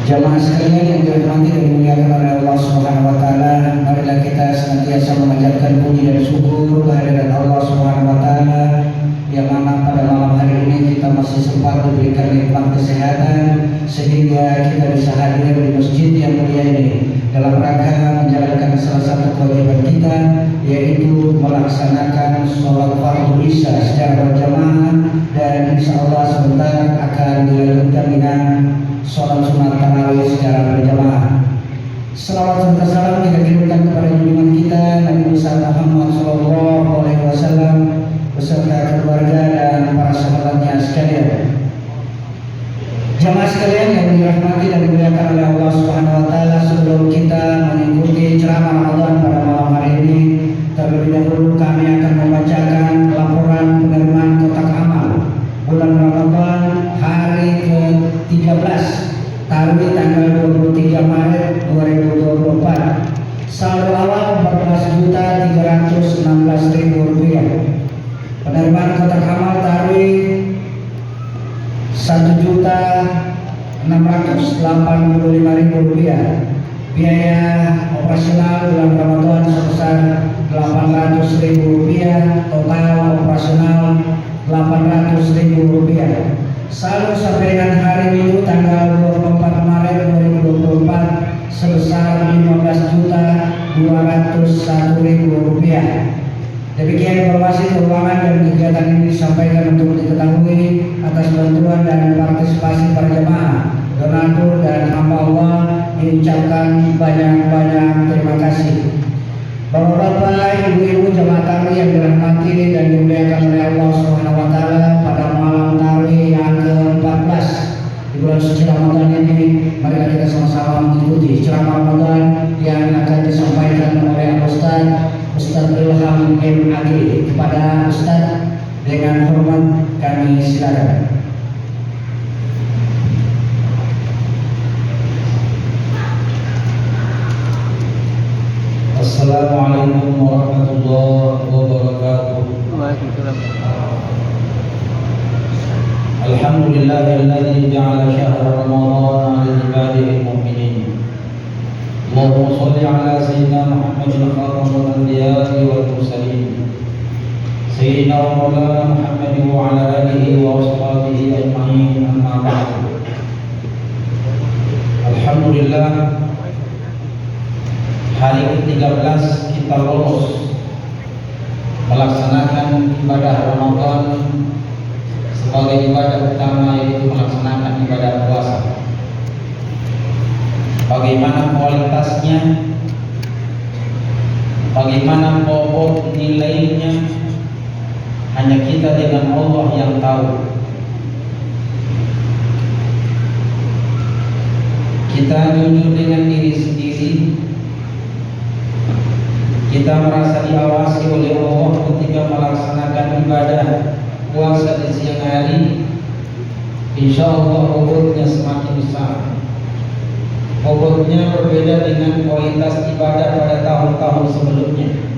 Jamaah sekalian yang dirahmati dan dimuliakan oleh Allah Subhanahu wa taala, marilah kita senantiasa memanjatkan puji dan syukur kehadirat Allah Subhanahu wa taala yang mana pada malam hari ini kita masih sempat diberikan nikmat kesehatan sehingga kita bisa hadir di masjid yang mulia ini dalam rangka menjalankan salah satu kewajiban kita, yaitu melaksanakan sholat fardu isya secara berjamaah, dan insya Allah sebentar akan dilanjutkan dengan sholat sunat tarawih secara berjamaah. Salawat serta salam kita kirimkan kepada junjungan kita Nabi Muhammad SAW beserta keluarga dan para sahabatnya sekalian. Jamaah sekalian yang dirahmati dan dimuliakan oleh Allah Subhanahu wa taala, sebelum kita mengikuti ceramah Ramadan pada malam hari ini, terlebih dahulu kami akan membacakan laporan penerimaan kotak amal bulan Ramadan hari ke-13 Tarawih tanggal 23 Maret 2024. Saldo awal Rp14.316.000. Penerimaan kotak amal tarawih Rp1.685.000. Biaya operasional bulan Ramadan sebesar Rp800.000. Total operasional Rp800.000. Saldo sampai dengan hari Minggu tanggal 24 Maret 2024 sebesar Rp15.201.000. Demikian informasi keuangan dan kegiatan ini disampaikan untuk diketahui atas bantuan dan partisipasi para jemaah, donatur dan hamba Allah. Diucapkan banyak-banyak terima kasih. Bapak-bapak, ibu-ibu jemaah tarawih yang dirahmati dan dimuliakan oleh Allah Subhanahu wa taala, pada malam tarawih yang ke-14 di bulan suci Ramadan ini, marilah kita sama-sama mengikuti ceramah Ramadan yang akan disampaikan oleh Ustaz Ilham M.Ag. Kepada Ustaz dengan hormat kami silakan. Assalamualaikum warahmatullahi wabarakatuh. Alhamdulillahilladzi ja'ala syahra Ramadan 'ala ibadihi al-mu'minin. Allahumma shalli 'ala sayyidina Muhammadin khatamil anbiya'i wal mursalin. Sayyidina wa maulana Muhammadin wa 'ala alihi wa ashabihi ajma'in, amma ba'du. Alhamdulillah, hari ke-13 kita lolos melaksanakan ibadah Ramadan sebagai ibadah utama, yaitu melaksanakan ibadah puasa. Bagaimana kualitasnya, bagaimana bobot nilainya, hanya kita dengan Allah yang tahu. Kita jujur dengan diri sendiri. Kita merasa diawasi oleh Allah ketika melaksanakan ibadah puasa di siang hari. Insya Allah bobotnya semakin besar. Bobotnya berbeda dengan kualitas ibadah pada tahun-tahun sebelumnya.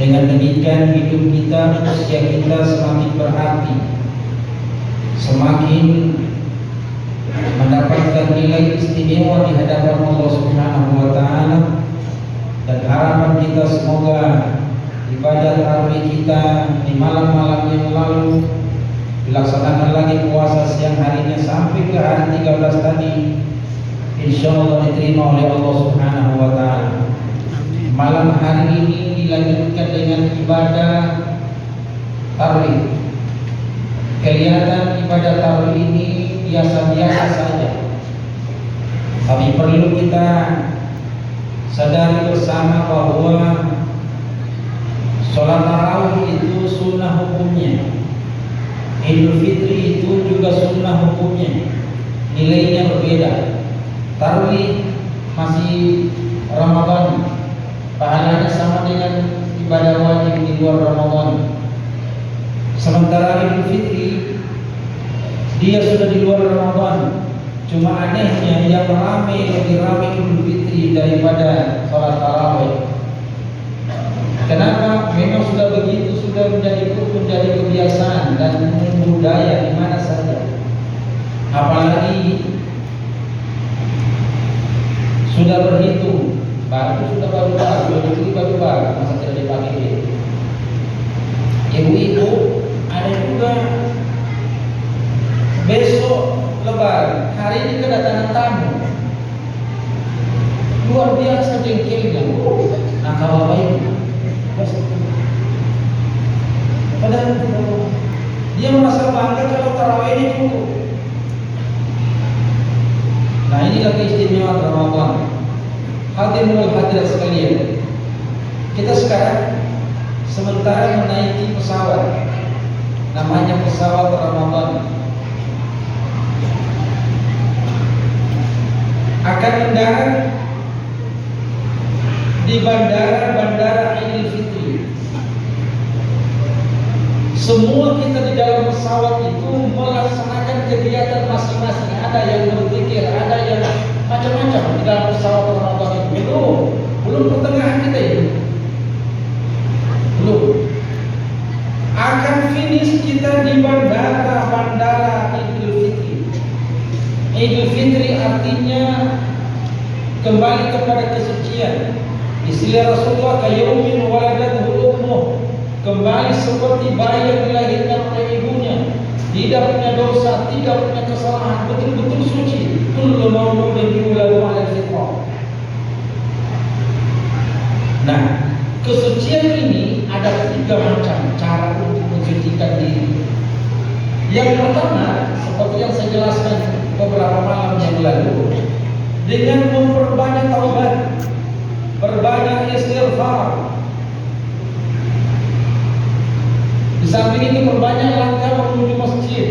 Dengan demikian hidup kita, usia kita semakin berarti, semakin mendapatkan nilai istimewa di hadapan Allah Subhanahu wa taala. Dan harapan kita semoga ibadah tarawih kita di malam-malam yang lalu dilaksanakan lagi puasa siang harinya sampai ke hari 13 tadi, insya Allah diterima oleh Allah Subhanahu wa taala. Malam hari ini dilanjutkan dengan ibadah tarawih. Kelihatan ibadah tarawih ini biasa-biasa saja, tapi perlu kita sadari bersama bahwa sholat tarawih itu sunnah hukumnya, Idul Fitri itu juga sunnah hukumnya, nilainya berbeda. Tarawih masih Ramadan, pahalanya sama dengan ibadah wajib di luar Ramadan. Sementara Idul Fitri dia sudah di luar Ramadan. Cuma anehnya yang lebih ramai Idul Fitri daripada sholat tarawih. Kenapa? Memang sudah begitu, sudah menjadi kebiasaan dan budaya di mana saja. Apalagi tinggal berhitung, baru sudah baru itu baru masa tidak dipakai. Ibu-ibu ada juga besok Lebaran, hari ini kedatangan tamu, luar biasa jengkelnya. Nah kalau apa itu? Padahal dia merasa bangga kalau tarawih ini cukup. Nah inilah keistimewaan Ramadan. Hadirin hadirat sekalian, kita sekarang sementara menaiki pesawat, namanya pesawat Ramadan, akan mendarat di bandara Idul Fitri. Semua kita di dalam pesawat itu melaksanakan kegiatan masing-masing. Ada yang berzikir, ada yang macam-macam di dalam pesawat Ramadan itu. Belum pertengahan kita ini. Belum. Akan finish kita di bandara Idul Fitri. Idul Fitri artinya kembali kepada kesucian. Istilah Rasulullah kayaumin waladathu ummuh, kembali seperti bayi yang dilahirkan oleh ibunya, tidak punya dosa, tidak punya kesalahan, betul-betul suci. Kullu mauludin yuladu 'alal fitrah. Nah, kesucian ini ada 3 macam cara untuk mensucikan diri. Yang pertama, seperti yang saya jelaskan beberapa malam yang lalu, dengan memperbanyak taubat, berbanyak istighfar. Di samping itu perbanyak langkah menuju masjid.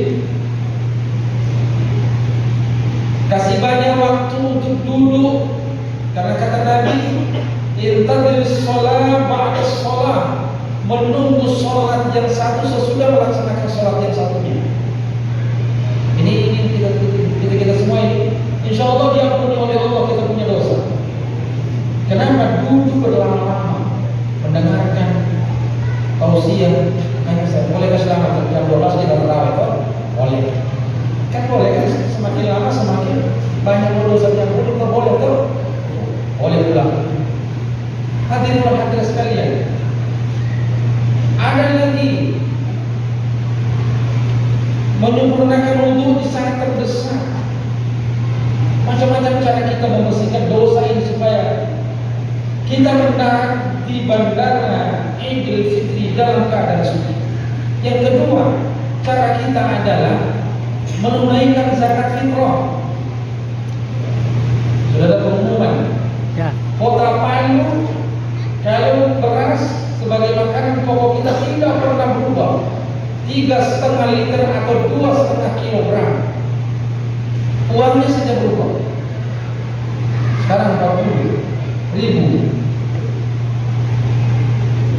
Kasih banyak waktu untuk duduk, karena kata Nabi, intadil sholat ba'da sholat, menunggu sholat yang satu sesudah melaksanakan sholat yang satunya. Ini kita semua ini, insya Allah diampuni oleh Allah kita punya dosa. Kenapa duduk berlama-lama mendengarkan tausiah? Boleh selamat jam 12 kita terawih kok? Boleh. Kan boleh kan, semakin lama semakin banyak dosa yang boleh tuh. Boleh pula. Hadirin hadirat sekalian, ada lagi menyempurnakan wudhu di saat terdesak. Macam-macam cara kita membersihkan dosa ini supaya kita mendarat di bandara Idul Fitri dalam keadaan suci. Yang kedua, cara kita adalah menunaikan zakat fitrah. Sudah ada pengumuman. Ya. Kota Palu, kalau beras sebagai makanan pokok kita tidak pernah berubah, 3,5 liter atau 2,5 kilogram. Uangnya saja berubah. Sekarang 40.000.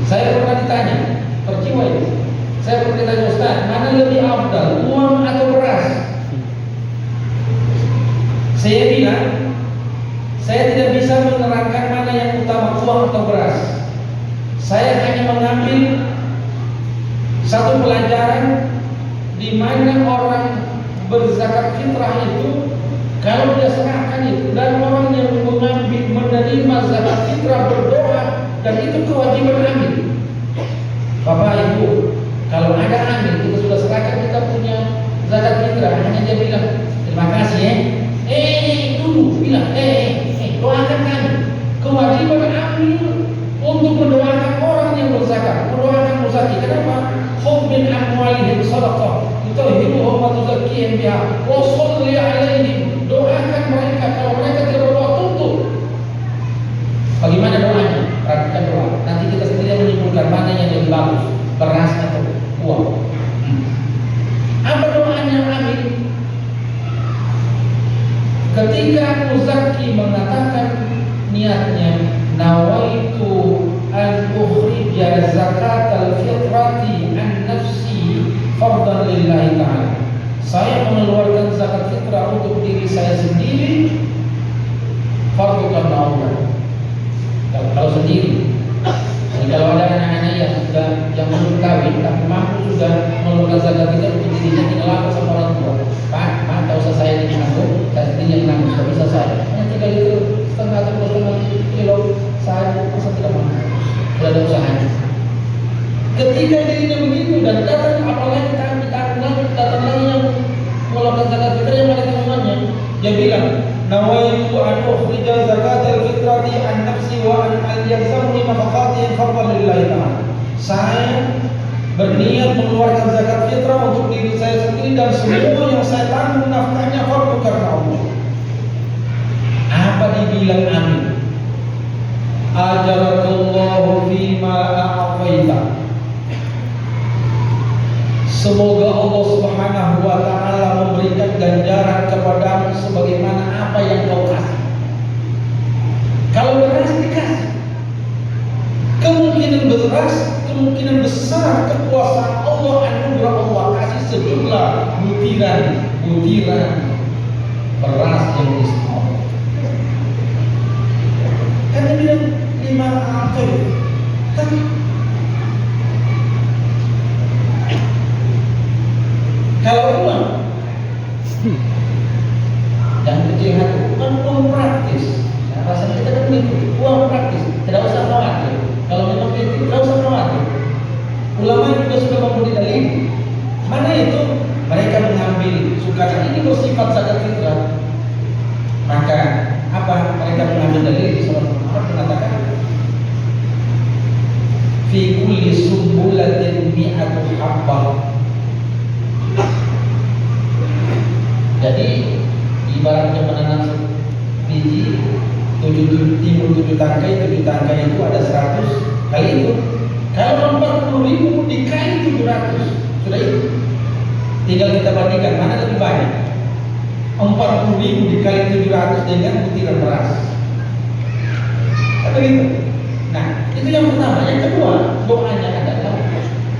Saya pernah ditanya, perjiwa itu. Saya pernah ditanya, Ustaz, mana lebih afdal, uang atau beras? Saya bilang, saya tidak bisa menerangkan mana yang utama, uang atau beras. Saya hanya mengambil satu pelajaran di mana orang berzakat fitrah itu, kalau dia serahkan itu, dan orang yang mengambil menerima zakat fitrah berdoa, dan itu kewajiban ambil. Bapak Ibu, kalau ada ambil, kita sudah serahkan, kita punya zakat fitrah, hanya dia bilang terima kasih ya. Dulu bilang doakan kami. Kewajiban ambil untuk mendoakan orang yang berzakat, mendoakan muzaki. Kenapa? Khudh min amwalihim shadaqah tutahhiruhum wa tuzakkihim biha wa sholli 'alaihim. Doakan mereka, kalau mereka tidak berdoa tuntut. Bagaimana doanya? Perhatikan doa. Nanti kita sendiri menyimpulkan mana yang lebih bagus, beras atau uang. Apa doanya ambil? Ketika muzaki mengatakan niatnya, nawaitu an ukhrija zakat al-fitrati an nafsi fardan lillahi ta'ala. Saya mengeluarkan zakat fitrah untuk diri saya sendiri, fardu karena Allah. Kalau sendiri. Jadi kalau ada anak-anak yang belum kawin tapi mampu sudah mengeluarkan zakat fitrah untuk dirinya, tinggal lapor sama orang tua. Pak, tak usah saya yang menanggung, saya sendiri yang menanggung, sudah bisa saya. Hanya 3,5 liter Dia bilang, nawaitu an ukhrija zakatal fitrati an nafsi wa an yalzamuni nafaqati fardhan lillahi ta'ala. Saya berniat mengeluarkan zakat fitrah untuk diri saya sendiri dan semua yang saya tanggung nafkahnya fardu karena Allah. Apa dibilang amin? Ajarakallahu fima a'taita. Semoga Allah Subhanahu wa taala memberikan ganjaran kepadamu sebagaimana apa yang kau kasih. Kalau beras dikasih, kemungkinan besar kekuasaan Allah, anugerah Allah kasih sejumlah butiran beras yang istimewa. Kan dia bilang 5 apa kan? Kalau uang dan kecil hati, uang praktis. Nah, rasanya kita kan begitu, uang praktis, tidak usah khawatir. Kalau memang itu, tidak usah khawatir. Ulama juga sudah memberi dalil. Mana itu? Mereka mengambil sukaran ini bersifat zakat fitrah. Maka apa? Mereka mengambil dalil di surah Al-Baqarah mengatakan, fi kulli sumbulatin mi'atu habbah. Jadi ibaratnya menanam biji 7 tangkai itu ada 100 kali itu. Kalau 40.000 dikali 700 sudah itu. Tinggal kita bandingkan mana lebih banyak. 40.000 dikali 700 dengan butiran beras. Atau itu. Nah, itu yang pertama. Yang kedua, doanya adalah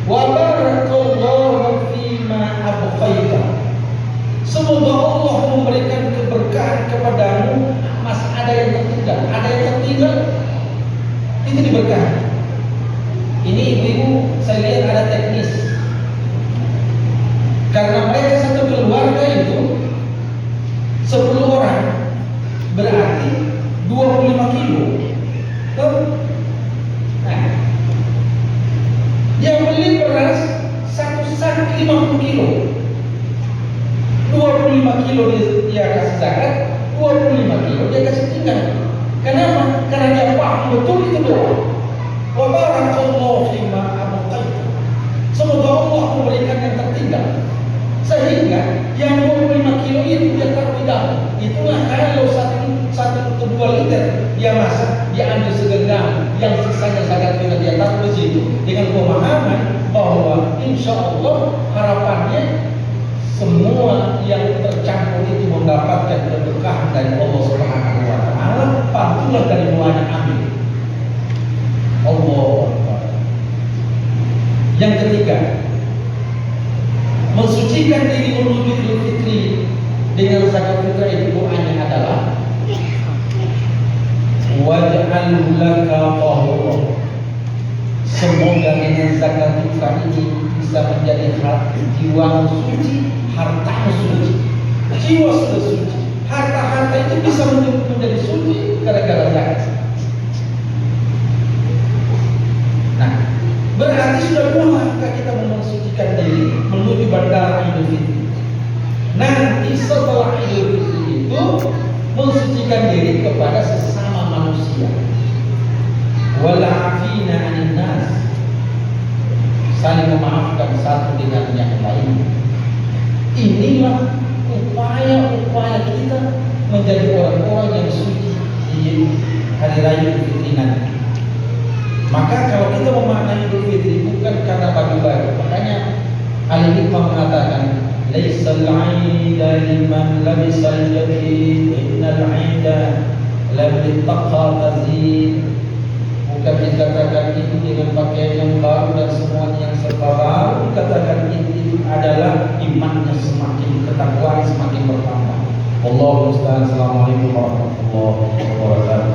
wa barakallahu fima abqaita. Semoga Allah memberikan keberkahan kepadamu. Masih ada yang tertinggal, itu diberkahi. Ini ibu-ibu, saya lihat ada teknis. Karena mereka satu keluarga itu 10 orang, berarti 25 kilo. Nah, yang beli beras satu sak 50 kilo. 25 kilo dia kasih zakat, 25 kilo dia kasih tinggal. Kenapa? Karena dia paham betul itu doa. Wa barakallahu fima abqaita. Semoga Allah memberikan yang tertinggal. Sehingga yang 25 kilo itu dia taruh di dalam. Itulah kalau 1 atau 2 liter dia masak, dia ambil segenggam, yang sisanya zakat fitrah dia taruh di situ dengan pemahaman bahwa insya Allah harapannya semua yang tercampur itu mendapatkan keberkahan dari Allah Subhanahu wa taala. Pantulah dari doanya amin. Allah. Yang ketiga, mensucikan diri menuju Idul Fitri dengan zakat fitrah itu doanya adalah waj'alhu laka tahura. Semoga dengan zakat fitrah ini bisa menjadi jiwa suci, harta suci. Jiwa sudah suci, harta itu bisa menjadi suci gara-gara zakat. Nah, berarti sudah mulai kita mensucikan diri menuju bandara Idul Fitri. Nanti setelah Idul Fitri itu mensucikan diri kepada sesama manusia. Wal'afina 'anil nas, saling memaafkan satu dengan yang lain. Inilah upaya kita menjadi orang-orang yang suci di hari raya Idul Fitri nanti. Maka kalau kita memaknai Idul Fitri bukan karena baju-baju, makanya Al-Hikmah mengatakan laisal 'aida liman labisal jadid innal 'aida lam littaqa tazid. Bukan dikatakan itu dengan pakaian yang baru dan semuanya yang serba baru. Dikatakan itu adalah imannya semakin, ketakwaan semakin bertambah. Wallahu musta'an. Assalamualaikum warahmatullahi wabarakatuh.